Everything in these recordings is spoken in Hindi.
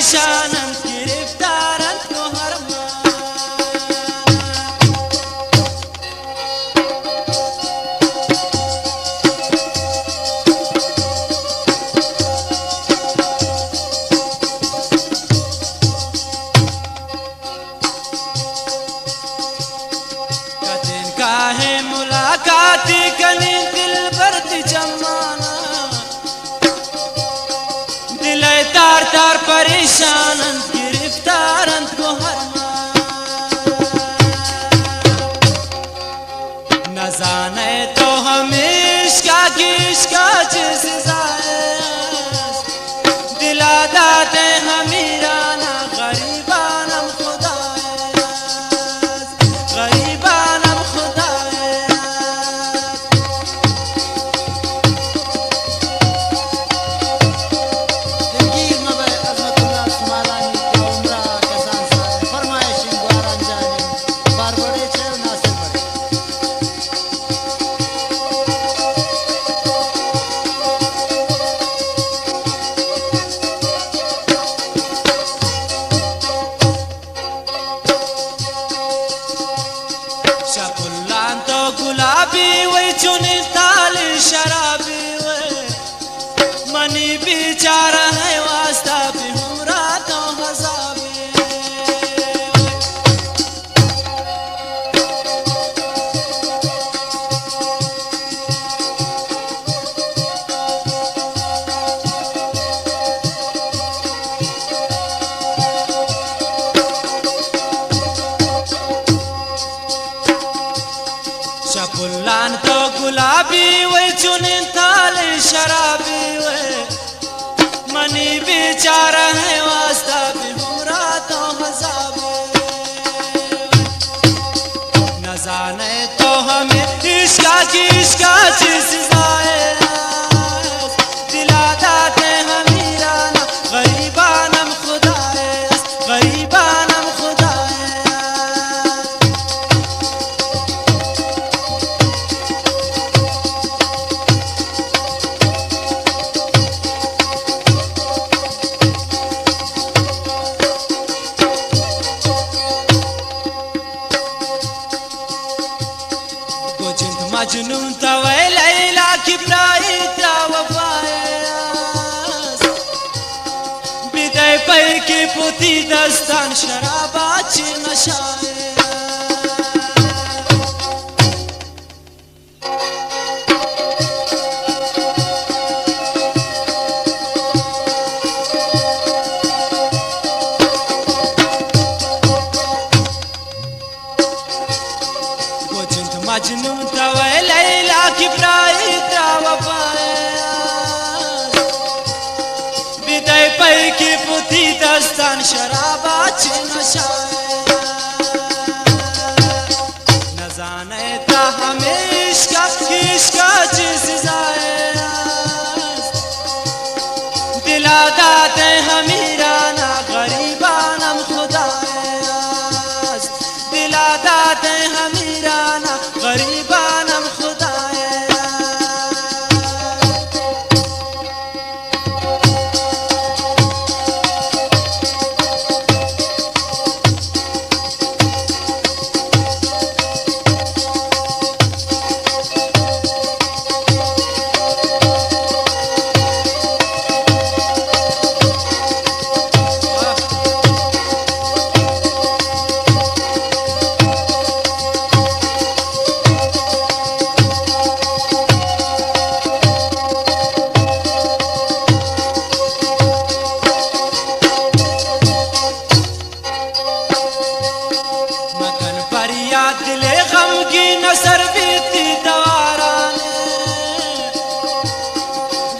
परेशानन गिरफ्तारन को हरमा कदिन का है मुलाकाती कनी दिल भरती जमाना दिले तार तार परेशानन गिरफ्तारन को हरमा न जाने तो हमेशा की इसका दिला दाते हमीराना गरीबानम खुदा गरीबानम खुदा शकुल्लान तो गुलाबी वही चुनी ताल शराबी वे मनी बेचारा है वास्ता भी हमरा तो हजाबी शकुल्लान तो गुलाबी वही चुनी ताल शराबी वे मनी बेचारा है वास्ता भी हमरा तो हजाबी न जाने तो हमें इसका चीज दिला दाते हमीराना गरीबानम खुदा गरीबानम खुदा मजनून तवै लैला की प्राई वफायास बिदाय पै की पुती दस्तान शराबाची नशाए मजनून तवै लैला की प्राई बिदाय पै की पुती दस्तान शराबाची नशाए न जाने था हमें इसका चीज दिला दाते हमीराना गरीबानम खुदा दिला दाते हमीराना गरीबानम खुदा दिले गम की नसर बीती दवारा ने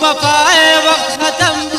वफाए वक्त खत्म